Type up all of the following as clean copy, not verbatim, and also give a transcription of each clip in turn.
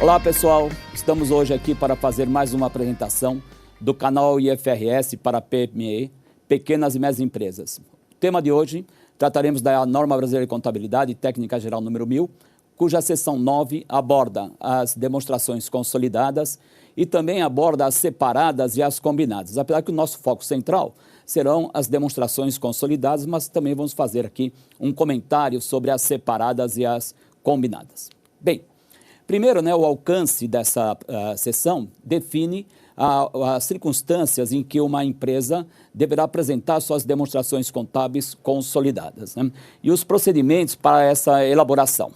Olá pessoal, estamos hoje aqui para fazer mais uma apresentação do canal IFRS para PME, Pequenas e Médias Empresas. O tema de hoje, trataremos da Norma Brasileira de Contabilidade Técnica Geral número 1000, cuja seção 9 aborda as demonstrações consolidadas e também aborda as separadas e as combinadas. Apesar que o nosso foco central serão as demonstrações consolidadas, mas também vamos fazer aqui um comentário sobre as separadas e as combinadas. Bem, primeiro, o alcance dessa sessão define as circunstâncias em que uma empresa deverá apresentar suas demonstrações contábeis consolidadas, e os procedimentos para essa elaboração.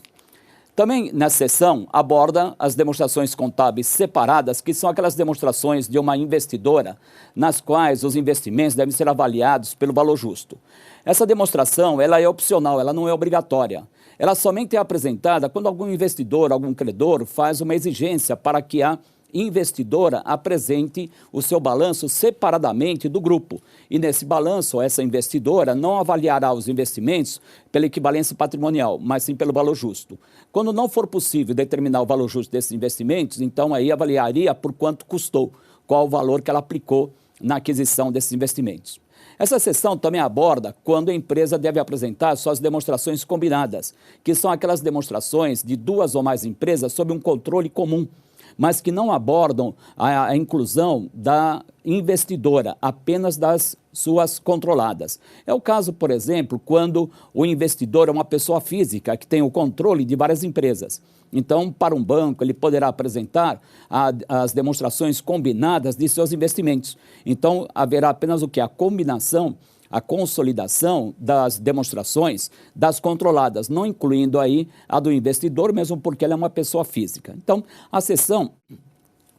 Também, nessa sessão, aborda as demonstrações contábeis separadas, que são aquelas demonstrações de uma investidora, nas quais os investimentos devem ser avaliados pelo valor justo. Essa demonstração ela é opcional, ela não é obrigatória. Ela somente é apresentada quando algum investidor, algum credor, faz uma exigência para que a investidora apresente o seu balanço separadamente do grupo. E nesse balanço, essa investidora não avaliará os investimentos pela equivalência patrimonial, mas sim pelo valor justo. Quando não for possível determinar o valor justo desses investimentos, então aí avaliaria por quanto custou, qual o valor que ela aplicou na aquisição desses investimentos. Essa seção também aborda quando a empresa deve apresentar suas demonstrações combinadas, que são aquelas demonstrações de duas ou mais empresas sob um controle comum, mas que não abordam a inclusão da investidora, apenas das suas controladas. É o caso, por exemplo, quando o investidor é uma pessoa física que tem o controle de várias empresas. Então, para um banco, ele poderá apresentar as demonstrações combinadas de seus investimentos. Então, haverá apenas o que? A combinação, a consolidação das demonstrações das controladas, não incluindo aí a do investidor, mesmo porque ela é uma pessoa física. Então, a seção,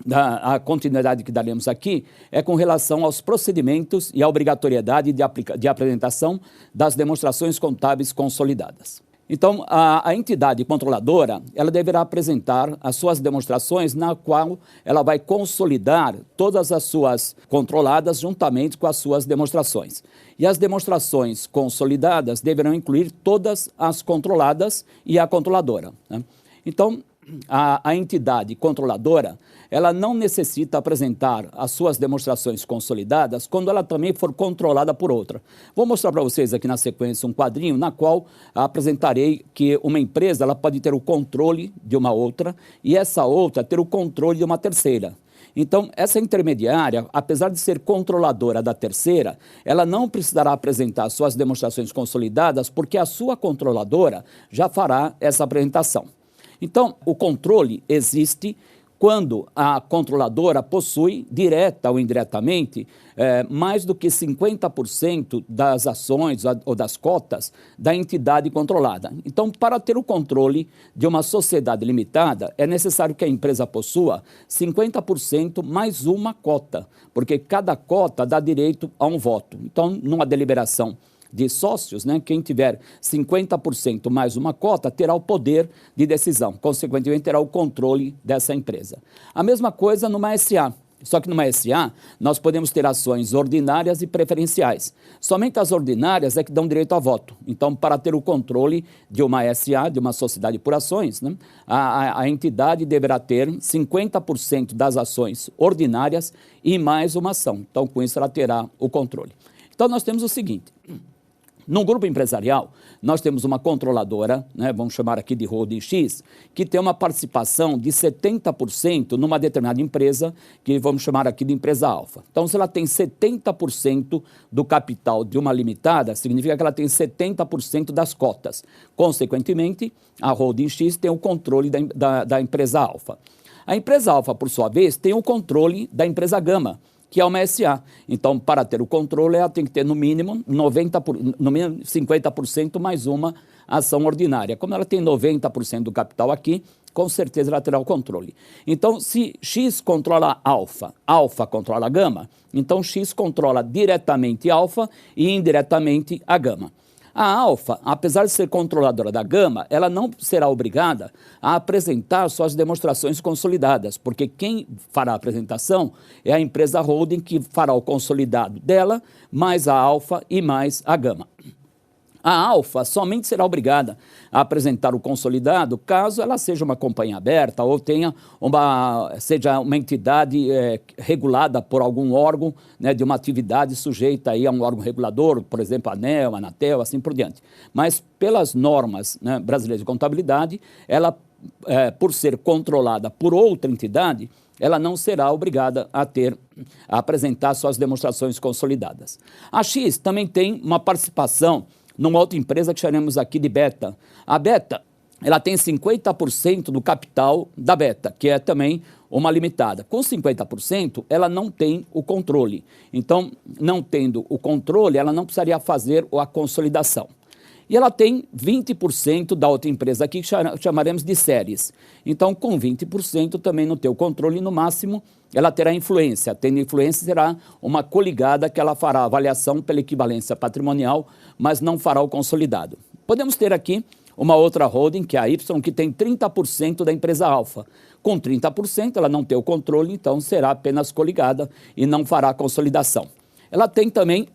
a continuidade que daremos aqui, é com relação aos procedimentos e à obrigatoriedade de apresentação das demonstrações contábeis consolidadas. Então, a entidade controladora, ela deverá apresentar as suas demonstrações na qual ela vai consolidar todas as suas controladas juntamente com as suas demonstrações. E as demonstrações consolidadas deverão incluir todas as controladas e a controladora, Então, a entidade controladora, ela não necessita apresentar as suas demonstrações consolidadas quando ela também for controlada por outra. Vou mostrar para vocês aqui na sequência um quadrinho na qual apresentarei que uma empresa ela pode ter o controle de uma outra e essa outra ter o controle de uma terceira. Então, essa intermediária, apesar de ser controladora da terceira, ela não precisará apresentar suas demonstrações consolidadas porque a sua controladora já fará essa apresentação. Então, o controle existe quando a controladora possui, direta ou indiretamente, mais do que 50% das ações ou das cotas da entidade controlada. Então, para ter o controle de uma sociedade limitada, é necessário que a empresa possua 50% mais uma cota, porque cada cota dá direito a um voto. Então, numa deliberação de sócios, quem tiver 50% mais uma cota terá o poder de decisão, consequentemente terá o controle dessa empresa. A mesma coisa numa SA, só que numa SA nós podemos ter ações ordinárias e preferenciais. Somente as ordinárias é que dão direito a voto. Então, para ter o controle de uma SA, de uma sociedade por ações, a entidade deverá ter 50% das ações ordinárias e mais uma ação. Então, com isso ela terá o controle. Então, nós temos o seguinte. Num grupo empresarial, nós temos uma controladora, vamos chamar aqui de Holding X, que tem uma participação de 70% numa determinada empresa, que vamos chamar aqui de empresa alfa. Então, se ela tem 70% do capital de uma limitada, significa que ela tem 70% das cotas. Consequentemente, a Holding X tem o controle da empresa alfa. A empresa alfa, por sua vez, tem o controle da empresa gama, que é uma SA. Então, para ter o controle, ela tem que ter no mínimo 50% mais uma ação ordinária. Como ela tem 90% do capital aqui, com certeza ela terá o controle. Então, se X controla alfa, alfa controla gama, então X controla diretamente alfa e indiretamente a gama. A alfa, apesar de ser controladora da gama, ela não será obrigada a apresentar suas demonstrações consolidadas, porque quem fará a apresentação é a empresa holding que fará o consolidado dela, mais a alfa e mais a gama. A Alfa somente será obrigada a apresentar o consolidado caso ela seja uma companhia aberta ou seja uma entidade regulada por algum órgão, né, de uma atividade sujeita aí a um órgão regulador, por exemplo, a ANEEL, a Anatel, assim por diante. Mas pelas normas, né, brasileiras de contabilidade, ela, por ser controlada por outra entidade, ela não será obrigada a apresentar suas demonstrações consolidadas. A X também tem uma participação numa outra empresa que chamamos aqui de Beta. A Beta, ela tem 50% do capital da Beta, que é também uma limitada. Com 50%, ela não tem o controle. Então, não tendo o controle, ela não precisaria fazer a consolidação. E ela tem 20% da outra empresa aqui, que chamaremos de séries. Então, com 20% também no teu controle, no máximo, ela terá influência. Tendo influência, será uma coligada que ela fará avaliação pela equivalência patrimonial, mas não fará o consolidado. Podemos ter aqui uma outra holding, que é a Y, que tem 30% da empresa Alfa. Com 30%, ela não tem o controle, então será apenas coligada e não fará a consolidação. Ela tem também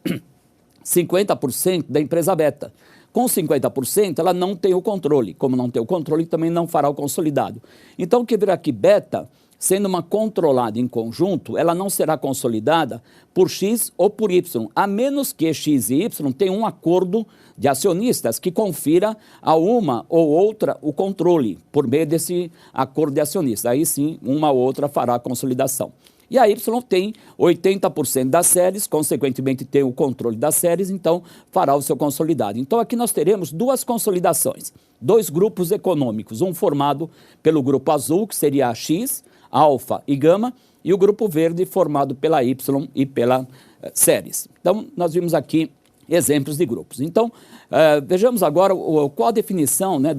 50% da empresa Beta. Com 50%, ela não tem o controle. Como não tem o controle, também não fará o consolidado. Então, o que virá aqui, Beta, sendo uma controlada em conjunto, ela não será consolidada por X ou por Y, a menos que X e Y tenham um acordo de acionistas que confira a uma ou outra o controle, por meio desse acordo de acionistas. Aí sim, uma ou outra fará a consolidação. E a Y tem 80% das séries, consequentemente tem o controle das séries, então fará o seu consolidado. Então aqui nós teremos duas consolidações, dois grupos econômicos, um formado pelo grupo azul, que seria a X, Alfa e Gama, e o grupo verde formado pela Y e pela séries. Então nós vimos aqui exemplos de grupos. Então, vejamos agora qual a definição, né,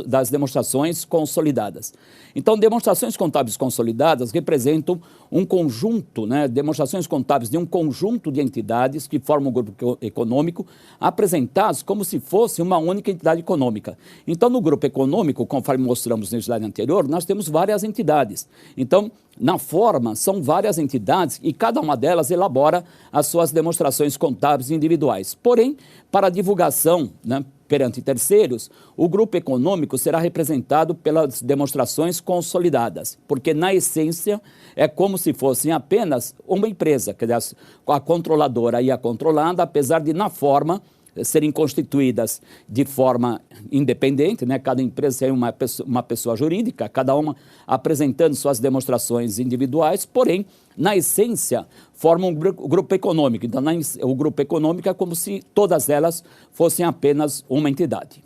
das demonstrações consolidadas. Então, demonstrações contábeis consolidadas representam um conjunto, né, demonstrações contábeis de um conjunto de entidades que formam um grupo econômico, apresentados como se fosse uma única entidade econômica. Então, no grupo econômico, conforme mostramos na slide anterior, nós temos várias entidades. Então, na forma, são várias entidades e cada uma delas elabora as suas demonstrações contábeis individuais. Porém, para divulgação, né, perante terceiros, o grupo econômico será representado pelas demonstrações consolidadas, porque, na essência, é como se fossem apenas uma empresa, quer dizer, a controladora e a controlada, apesar de, na forma, serem constituídas de forma independente, né? Cada empresa é uma pessoa jurídica, cada uma apresentando suas demonstrações individuais, porém, na essência, formam um grupo econômico. Então, o grupo econômico é como se todas elas fossem apenas uma entidade.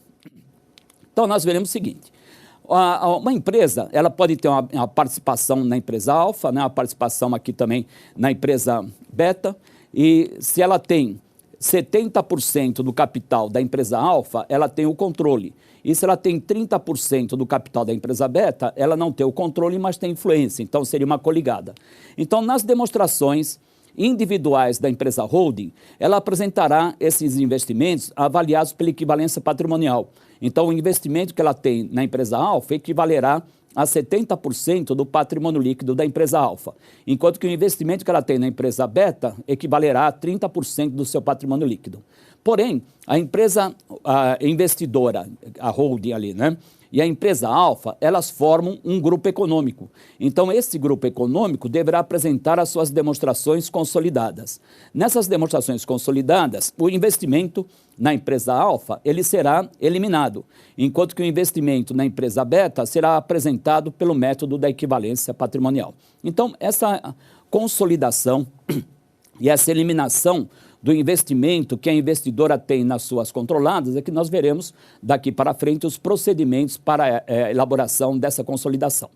Então, nós veremos o seguinte. Uma empresa, ela pode ter uma participação na empresa Alfa, né? Uma participação aqui também na empresa Beta, e se ela tem 70% do capital da empresa Alfa, ela tem o controle. E se ela tem 30% do capital da empresa Beta, ela não tem o controle, mas tem influência. Então, seria uma coligada. Então, nas demonstrações individuais da empresa holding, ela apresentará esses investimentos avaliados pela equivalência patrimonial. Então, o investimento que ela tem na empresa Alfa equivalerá a 70% do patrimônio líquido da empresa Alfa, enquanto que o investimento que ela tem na empresa Beta equivalerá a 30% do seu patrimônio líquido. Porém, a empresa investidora, a holding ali, né, e a empresa Alfa, elas formam um grupo econômico. Então, esse grupo econômico deverá apresentar as suas demonstrações consolidadas. Nessas demonstrações consolidadas, o investimento na empresa Alfa, ele será eliminado, enquanto que o investimento na empresa Beta será apresentado pelo método da equivalência patrimonial. Então, essa consolidação e essa eliminação do investimento que a investidora tem nas suas controladas é que nós veremos daqui para frente os procedimentos para a elaboração dessa consolidação.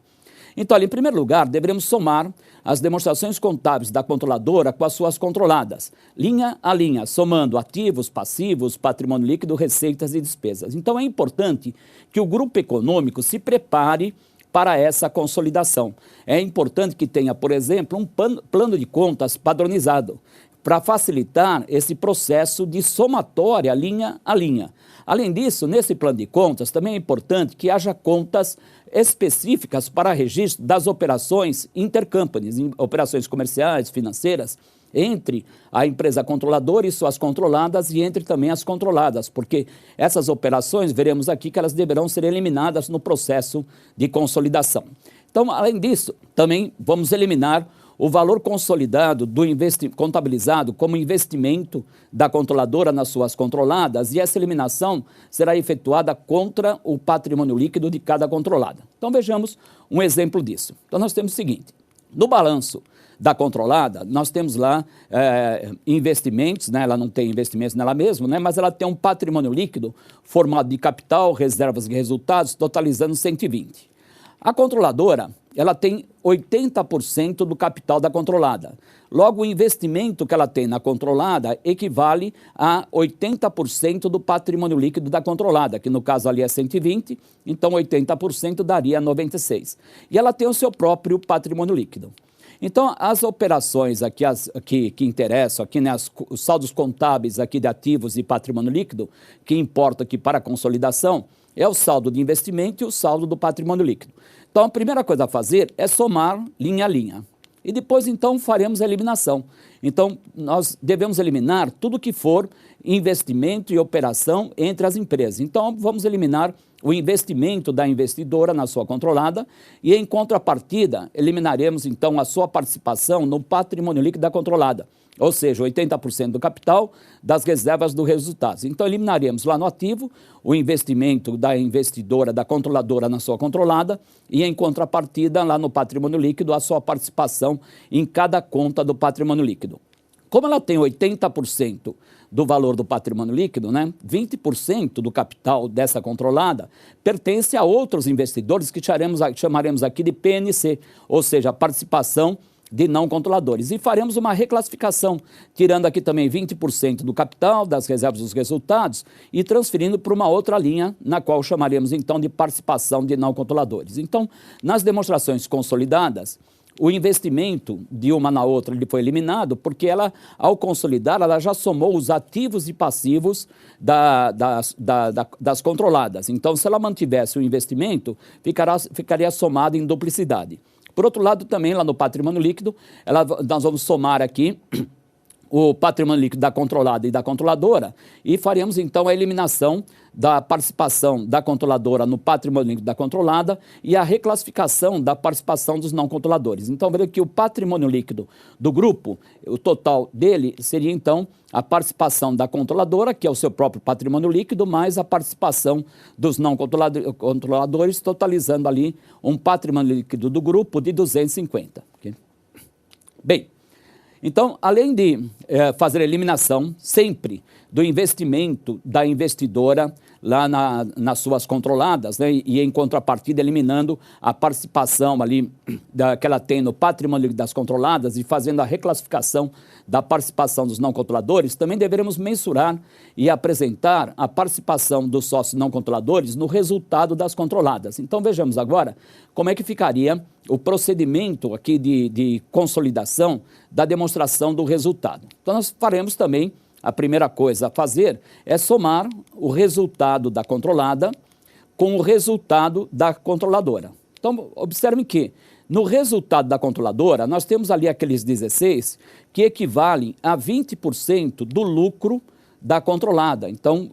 Então, em primeiro lugar, deveremos somar as demonstrações contábeis da controladora com as suas controladas, linha a linha, somando ativos, passivos, patrimônio líquido, receitas e despesas. Então, é importante que o grupo econômico se prepare para essa consolidação. É importante que tenha, por exemplo, um plano de contas padronizado, para facilitar esse processo de somatória linha a linha. Além disso, nesse plano de contas, também é importante que haja contas específicas para registro das operações intercompanies, operações comerciais, financeiras, entre a empresa controladora e suas controladas e entre também as controladas, porque essas operações, veremos aqui que elas deverão ser eliminadas no processo de consolidação. Então, além disso, também vamos eliminar o valor consolidado contabilizado como investimento da controladora nas suas controladas, e essa eliminação será efetuada contra o patrimônio líquido de cada controlada. Então vejamos um exemplo disso. Então nós temos o seguinte: no balanço da controlada, nós temos lá investimentos, né? Ela não tem investimentos nela mesma, né? Mas ela tem um patrimônio líquido formado de capital, reservas e resultados, totalizando 120. A controladora, ela tem 80% do capital da controlada. Logo, o investimento que ela tem na controlada equivale a 80% do patrimônio líquido da controlada, que no caso ali é 120, então 80% daria 96. E ela tem o seu próprio patrimônio líquido. Então, as operações aqui que interessam, aqui, né, os saldos contábeis aqui de ativos e patrimônio líquido, que importa aqui para a consolidação, é o saldo de investimento e o saldo do patrimônio líquido. Então, a primeira coisa a fazer é somar linha a linha. E depois, então, faremos a eliminação. Então, nós devemos eliminar tudo que for investimento e operação entre as empresas. Então, vamos eliminar o investimento da investidora na sua controlada e, em contrapartida, eliminaremos, então, a sua participação no patrimônio líquido da controlada, ou seja, 80% do capital das reservas dos resultados. Então, eliminaremos lá no ativo o investimento da investidora, da controladora na sua controlada e, em contrapartida, lá no patrimônio líquido, a sua participação em cada conta do patrimônio líquido. Como ela tem 80% do valor do patrimônio líquido, né, 20% do capital dessa controlada pertence a outros investidores que chamaremos aqui de PNC, ou seja, participação de não controladores. E faremos uma reclassificação, tirando aqui também 20% do capital, das reservas dos resultados e transferindo para uma outra linha, na qual chamaremos então de participação de não controladores. Então, nas demonstrações consolidadas, o investimento de uma na outra ele foi eliminado porque ela, ao consolidar, ela já somou os ativos e passivos das controladas. Então, se ela mantivesse o investimento, ficaria somado em duplicidade. Por outro lado, também lá no patrimônio líquido, nós vamos somar aqui o patrimônio líquido da controlada e da controladora e faremos então a eliminação da participação da controladora no patrimônio líquido da controlada e a reclassificação da participação dos não controladores. Então, veja que o patrimônio líquido do grupo, o total dele seria então a participação da controladora, que é o seu próprio patrimônio líquido, mais a participação dos não controladores, totalizando ali um patrimônio líquido do grupo de 250. Okay? Bem, então, além de fazer a eliminação sempre do investimento da investidora lá nas suas controladas, né, e em contrapartida eliminando a participação ali que ela tem no patrimônio das controladas e fazendo a reclassificação da participação dos não controladores, também deveremos mensurar e apresentar a participação dos sócios não controladores no resultado das controladas. Então, vejamos agora como é que ficaria o procedimento aqui de consolidação da demonstração do resultado. Então, nós faremos também, a primeira coisa a fazer é somar o resultado da controlada com o resultado da controladora. Então, observem que no resultado da controladora, nós temos ali aqueles 16 que equivalem a 20% do lucro da controlada. Então,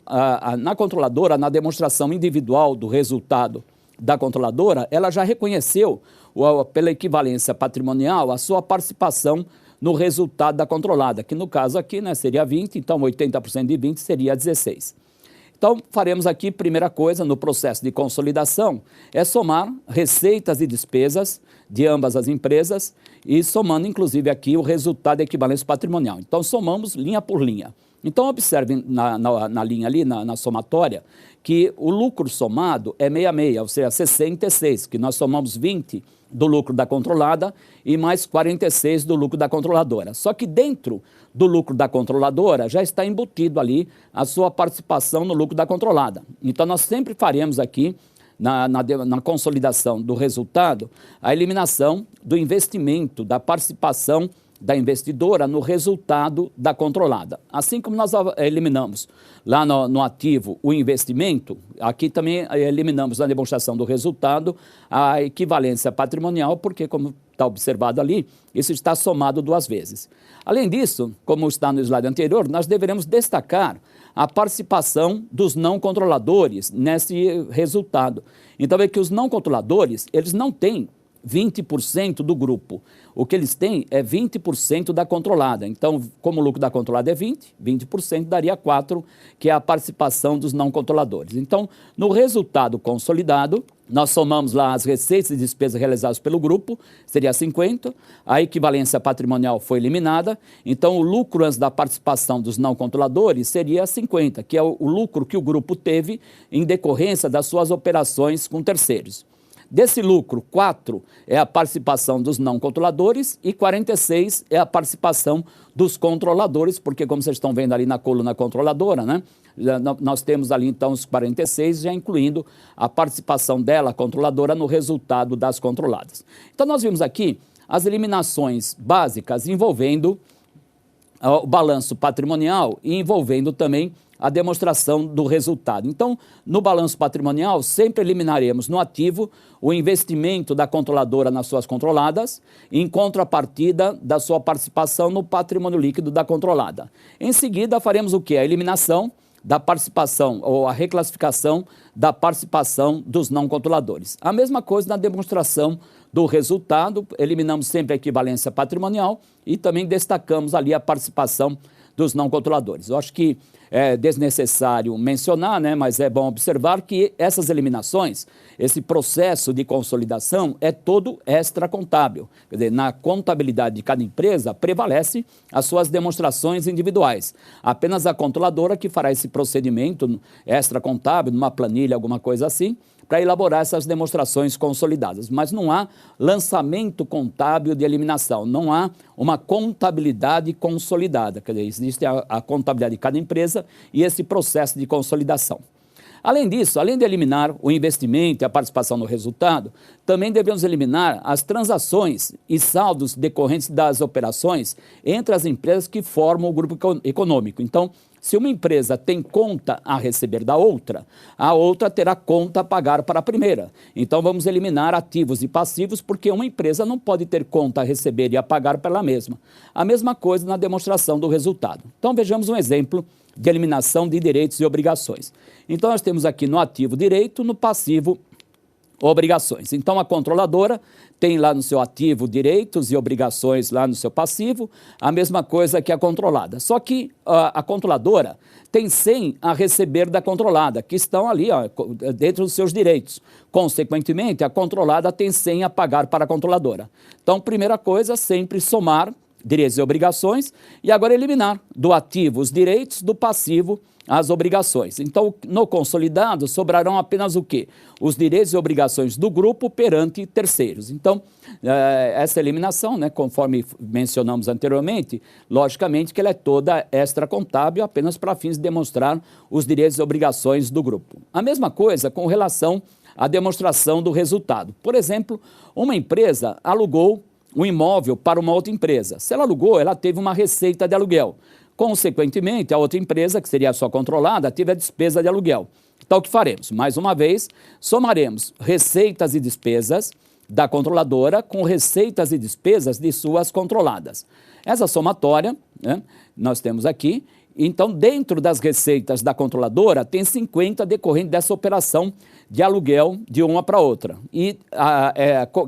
na controladora, na demonstração individual do resultado da controladora, ela já reconheceu, pela equivalência patrimonial, a sua participação no resultado da controlada, que no caso aqui, né, seria 20, então 80% de 20 seria 16. Então, faremos aqui, primeira coisa, no processo de consolidação, é somar receitas e despesas de ambas as empresas e somando, inclusive, aqui o resultado da equivalência patrimonial. Então, somamos linha por linha. Então, observem na linha ali, na somatória, que o lucro somado é 66, ou seja, 66, que nós somamos 20 do lucro da controlada e mais 46 do lucro da controladora. Só que dentro do lucro da controladora já está embutido ali a sua participação no lucro da controlada. Então, nós sempre faremos aqui, na consolidação do resultado, a eliminação do investimento, da participação da investidora no resultado da controlada. Assim como nós eliminamos lá no ativo o investimento, aqui também eliminamos na demonstração do resultado a equivalência patrimonial, porque, como está observado ali, isso está somado 2 vezes. Além disso, como está no slide anterior, nós deveremos destacar a participação dos não controladores nesse resultado. Então, é que os não controladores, eles não têm 20% do grupo. O que eles têm é 20% da controlada. Então, como o lucro da controlada é 20% daria 4%, que é a participação dos não controladores. Então, no resultado consolidado, nós somamos lá as receitas e despesas realizadas pelo grupo, seria 50%, a equivalência patrimonial foi eliminada, então o lucro antes da participação dos não controladores seria 50%, que é o lucro que o grupo teve em decorrência das suas operações com terceiros. Desse lucro, 4 é a participação dos não controladores e 46 é a participação dos controladores, porque como vocês estão vendo ali na coluna controladora, né, nós temos ali então os 46, já incluindo a participação dela, controladora, no resultado das controladas. Então nós vimos aqui as eliminações básicas envolvendo o balanço patrimonial e envolvendo também a demonstração do resultado. Então, no balanço patrimonial, sempre eliminaremos no ativo o investimento da controladora nas suas controladas, em contrapartida da sua participação no patrimônio líquido da controlada. Em seguida, faremos o quê? A eliminação da participação ou a reclassificação da participação dos não controladores. A mesma coisa na demonstração do resultado, eliminamos sempre a equivalência patrimonial e também destacamos ali a participação dos não controladores. Eu acho que é desnecessário mencionar, né, mas é bom observar que essas eliminações, esse processo de consolidação é todo extracontábil. Quer dizer, na contabilidade de cada empresa prevalece as suas demonstrações individuais. Apenas a controladora que fará esse procedimento extracontábil, numa planilha, alguma coisa assim, para elaborar essas demonstrações consolidadas. Mas não há lançamento contábil de eliminação, não há uma contabilidade consolidada. Quer dizer, existe a contabilidade de cada empresa e esse processo de consolidação. Além disso, além de eliminar o investimento e a participação no resultado, também devemos eliminar as transações e saldos decorrentes das operações entre as empresas que formam o grupo econômico. Então, se uma empresa tem conta a receber da outra, a outra terá conta a pagar para a primeira. Então, vamos eliminar ativos e passivos, porque uma empresa não pode ter conta a receber e a pagar pela mesma. A mesma coisa na demonstração do resultado. Então, vejamos um exemplo de eliminação de direitos e obrigações. Então, nós temos aqui no ativo direito, no passivo obrigações. Então, a controladora tem lá no seu ativo direitos e obrigações lá no seu passivo, a mesma coisa que a controlada. Só que a controladora tem 100 a receber da controlada, que estão ali dentro dos seus direitos. Consequentemente, a controlada tem 100 a pagar para a controladora. Então, primeira coisa, sempre somar direitos e obrigações e agora eliminar do ativo os direitos, do passivo as obrigações. Então, no consolidado, sobrarão apenas o quê? Os direitos e obrigações do grupo perante terceiros. Então, essa eliminação, né, conforme mencionamos anteriormente, logicamente que ela é toda extracontábil, apenas para fins de demonstrar os direitos e obrigações do grupo. A mesma coisa com relação à demonstração do resultado. Por exemplo, uma empresa alugou um imóvel para uma outra empresa. Se ela alugou, ela teve uma receita de aluguel. Consequentemente, a outra empresa, que seria a sua controlada, teve a despesa de aluguel. Então, o que faremos? Mais uma vez, somaremos receitas e despesas da controladora com receitas e despesas de suas controladas. Essa somatória, né, nós temos aqui. Então, dentro das receitas da controladora, tem 50 decorrente dessa operação de aluguel de uma para outra, e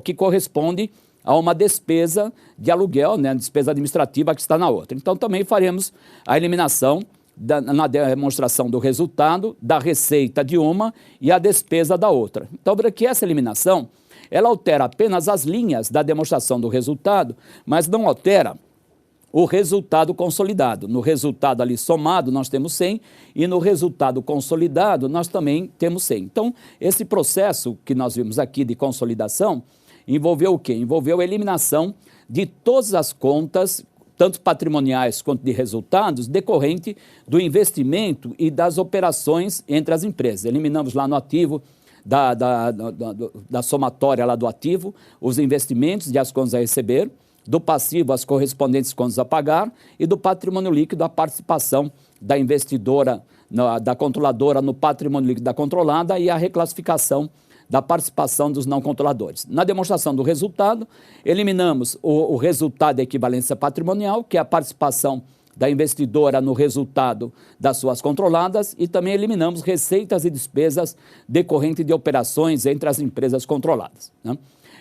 que corresponde a uma despesa de aluguel, né, despesa administrativa que está na outra. Então, também faremos a eliminação na demonstração do resultado da receita de uma e a despesa da outra. Então, para que essa eliminação, ela altera apenas as linhas da demonstração do resultado, mas não altera o resultado consolidado. No resultado ali somado, nós temos 100, e no resultado consolidado, nós também temos 100. Então, esse processo que nós vimos aqui de consolidação, envolveu o quê? Envolveu a eliminação de todas as contas, tanto patrimoniais quanto de resultados, decorrente do investimento e das operações entre as empresas. Eliminamos lá no ativo, da somatória lá do ativo, os investimentos e as contas a receber, do passivo as correspondentes contas a pagar e do patrimônio líquido a participação da investidora, da controladora no patrimônio líquido da controlada e a reclassificação da participação dos não controladores. Na demonstração do resultado, eliminamos o resultado da equivalência patrimonial, que é a participação da investidora no resultado das suas controladas, e também eliminamos receitas e despesas decorrentes de operações entre as empresas controladas, né?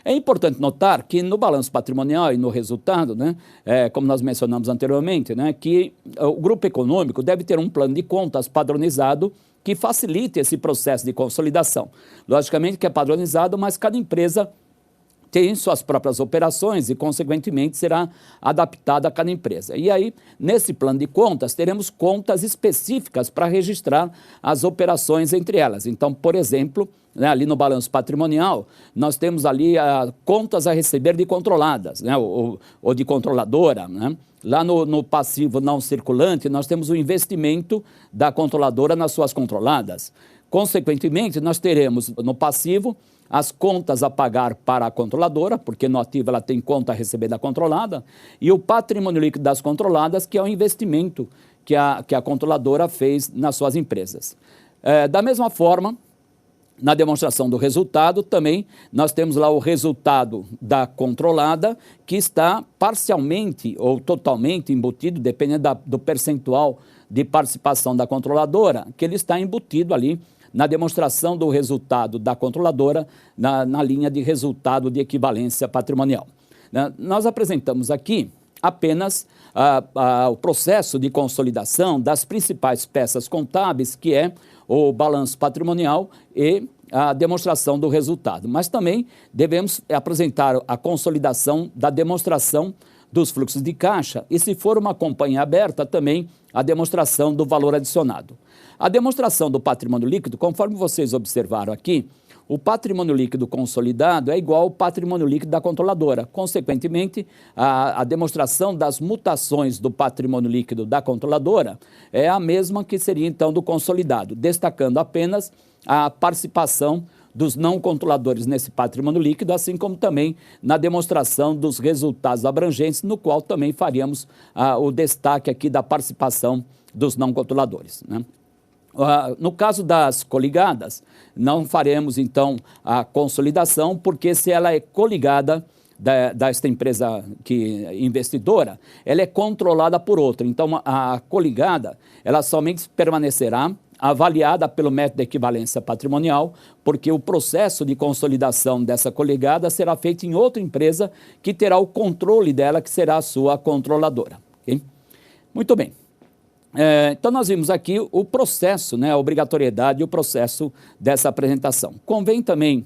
É importante notar que no balanço patrimonial e no resultado, né, como nós mencionamos anteriormente, né, que o grupo econômico deve ter um plano de contas padronizado que facilite esse processo de consolidação. Logicamente que é padronizado, mas cada empresa tem suas próprias operações e, consequentemente, será adaptada a cada empresa. E aí, nesse plano de contas, teremos contas específicas para registrar as operações entre elas. Então, por exemplo, né, ali no balanço patrimonial, nós temos ali contas a receber de controladas, né, ou de controladora, né? Lá no passivo não circulante, nós temos o investimento da controladora nas suas controladas. Consequentemente, nós teremos no passivo as contas a pagar para a controladora, porque no ativo ela tem conta a receber da controlada, e o patrimônio líquido das controladas, que é o investimento que a controladora fez nas suas empresas. Da mesma forma, na demonstração do resultado, também nós temos lá o resultado da controlada, que está parcialmente ou totalmente embutido, dependendo do percentual de participação da controladora, que ele está embutido ali na demonstração do resultado da controladora, na linha de resultado de equivalência patrimonial. Nós apresentamos aqui apenas o processo de consolidação das principais peças contábeis, que é o balanço patrimonial e a demonstração do resultado. Mas também devemos apresentar a consolidação da demonstração dos fluxos de caixa e, se for uma companhia aberta, também a demonstração do valor adicionado. A demonstração do patrimônio líquido, conforme vocês observaram aqui, o patrimônio líquido consolidado é igual ao patrimônio líquido da controladora. Consequentemente, a demonstração das mutações do patrimônio líquido da controladora é a mesma que seria, então, do consolidado, destacando apenas a participação dos não controladores nesse patrimônio líquido, assim como também na demonstração dos resultados abrangentes, no qual também faríamos o destaque aqui da participação dos não controladores, né? No caso das coligadas, não faremos, então, a consolidação, porque se ela é coligada desta empresa investidora, ela é controlada por outra. Então, a coligada, ela somente permanecerá avaliada pelo método de equivalência patrimonial, porque o processo de consolidação dessa coligada será feito em outra empresa que terá o controle dela, que será a sua controladora. Okay? Muito bem. Então, nós vimos aqui o processo, né, a obrigatoriedade e o processo dessa apresentação. Convém também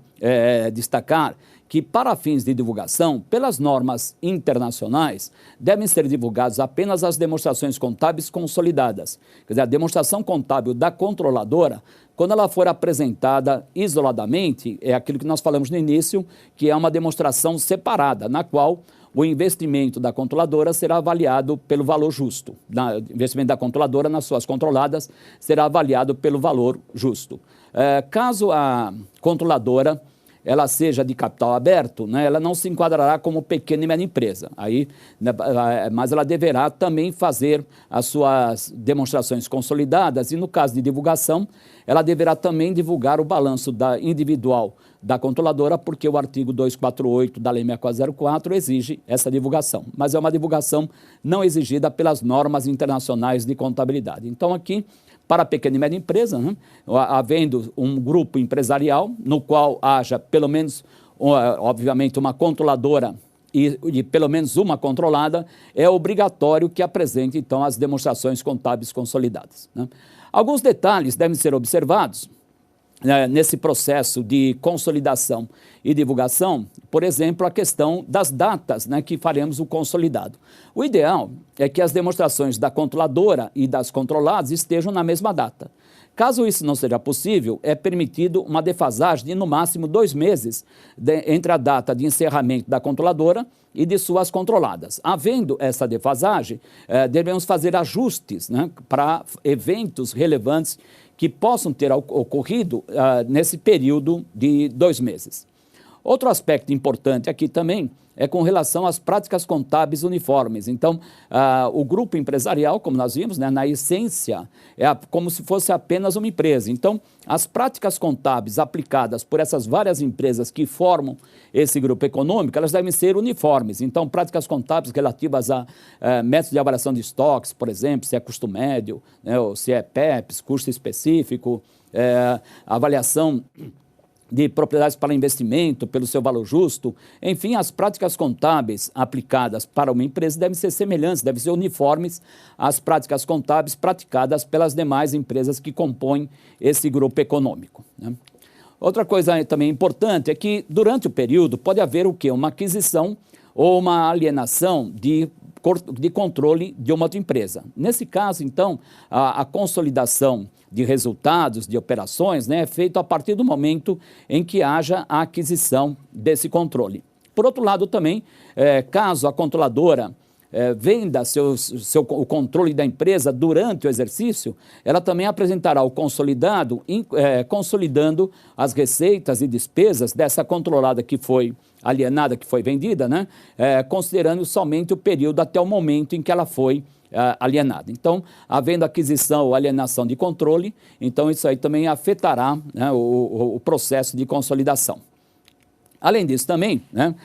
destacar que, para fins de divulgação, pelas normas internacionais, devem ser divulgadas apenas as demonstrações contábeis consolidadas. Quer dizer, a demonstração contábil da controladora, quando ela for apresentada isoladamente, é aquilo que nós falamos no início, que é uma demonstração separada, na qual o investimento da controladora será avaliado pelo valor justo. O investimento da controladora nas suas controladas será avaliado pelo valor justo. Caso a controladora ela seja de capital aberto, né, ela não se enquadrará como pequena e média empresa. Aí, né, mas ela deverá também fazer as suas demonstrações consolidadas e, no caso de divulgação, ela deverá também divulgar o balanço individual da controladora, porque o artigo 248 da Lei 6404 exige essa divulgação, mas é uma divulgação não exigida pelas normas internacionais de contabilidade. Então, aqui, para a pequena e média empresa, né, havendo um grupo empresarial no qual haja pelo menos, obviamente, uma controladora e pelo menos uma controlada, é obrigatório que apresente, então, as demonstrações contábeis consolidadas, né? Alguns detalhes devem ser observados nesse processo de consolidação e divulgação, por exemplo, a questão das datas, né, que faremos o consolidado. O ideal é que as demonstrações da controladora e das controladas estejam na mesma data. Caso isso não seja possível, é permitido uma defasagem de, no máximo, 2 meses entre a data de encerramento da controladora e de suas controladas. Havendo essa defasagem, devemos fazer ajustes, né, para eventos relevantes que possam ter ocorrido nesse período de 2 meses. Outro aspecto importante aqui também é com relação às práticas contábeis uniformes. Então, o grupo empresarial, como nós vimos, né, na essência, como se fosse apenas uma empresa. Então, as práticas contábeis aplicadas por essas várias empresas que formam esse grupo econômico, elas devem ser uniformes. Então, práticas contábeis relativas a métodos de avaliação de estoques, por exemplo, se é custo médio, né, ou se é PEPs, custo específico, avaliação de propriedades para investimento pelo seu valor justo. Enfim, as práticas contábeis aplicadas para uma empresa devem ser semelhantes, devem ser uniformes às práticas contábeis praticadas pelas demais empresas que compõem esse grupo econômico, né? Outra coisa também importante é que, durante o período, pode haver o quê? Uma aquisição ou uma alienação de controle de uma outra empresa. Nesse caso, então, a consolidação de resultados, de operações, né, é feito a partir do momento em que haja a aquisição desse controle. Por outro lado, também, caso a controladora venda o controle da empresa durante o exercício, ela também apresentará o consolidado, consolidando as receitas e despesas dessa controlada que foi alienada, que foi vendida, né, considerando somente o período até o momento em que ela foi alienada. Então, havendo aquisição ou alienação de controle, então isso aí também afetará, né, o processo de consolidação. Além disso também, né,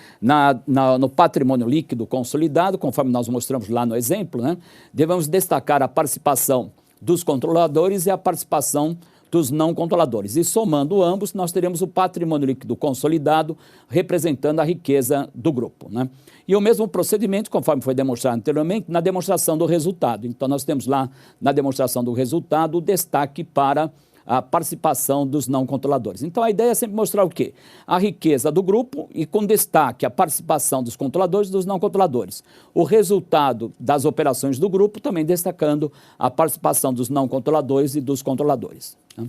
no patrimônio líquido consolidado, conforme nós mostramos lá no exemplo, né, devemos destacar a participação dos controladores e a participação dos não controladores. E somando ambos, nós teremos o patrimônio líquido consolidado representando a riqueza do grupo, né? E o mesmo procedimento, conforme foi demonstrado anteriormente, na demonstração do resultado. Então, nós temos lá, na demonstração do resultado, o destaque para a participação dos não controladores. Então, a ideia é sempre mostrar o quê? A riqueza do grupo e, com destaque, a participação dos controladores e dos não controladores. O resultado das operações do grupo, também destacando a participação dos não controladores e dos controladores, né?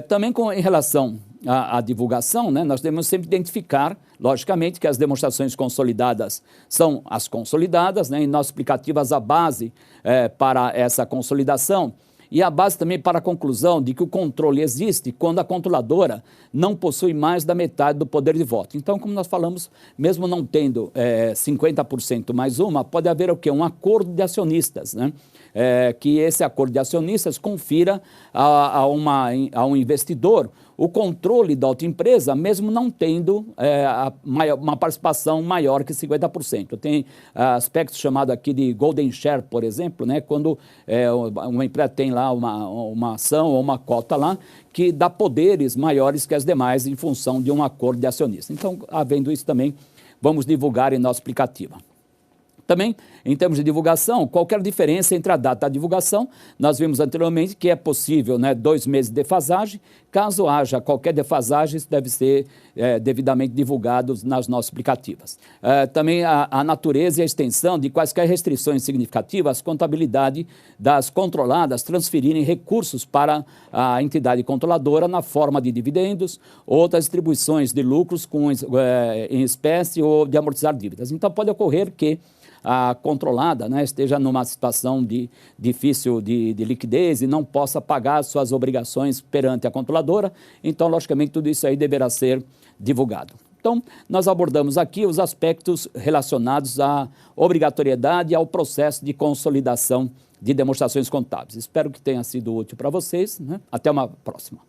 Também em relação à divulgação, né, nós devemos sempre identificar, logicamente, que as demonstrações consolidadas são as consolidadas, né, em nossas explicativas a base para essa consolidação e a base também para a conclusão de que o controle existe quando a controladora não possui mais da metade do poder de voto. Então, como nós falamos, mesmo não tendo 50% mais uma, pode haver o quê? Um acordo de acionistas, né? Que esse acordo de acionistas confira a um investidor o controle da outra empresa, mesmo não tendo uma participação maior que 50%. Tem aspectos chamados aqui de golden share, por exemplo, né, quando uma empresa tem lá uma ação ou uma cota lá, que dá poderes maiores que as demais em função de um acordo de acionistas. Então, havendo isso também, vamos divulgar em nossa explicativa. Também, em termos de divulgação, qualquer diferença entre a data da divulgação, nós vimos anteriormente que é possível, né, 2 meses de defasagem. Caso haja qualquer defasagem, isso deve ser devidamente divulgado nas nossas explicativas. Também a natureza e a extensão de quaisquer restrições significativas, contabilidade das controladas transferirem recursos para a entidade controladora na forma de dividendos ou das distribuições de lucros em espécie ou de amortizar dívidas. Então, pode ocorrer que a controlada, né, esteja numa situação difícil de liquidez e não possa pagar suas obrigações perante a controladora, então, logicamente, tudo isso aí deverá ser divulgado. Então, nós abordamos aqui os aspectos relacionados à obrigatoriedade e ao processo de consolidação de demonstrações contábeis. Espero que tenha sido útil para vocês, né? Até uma próxima.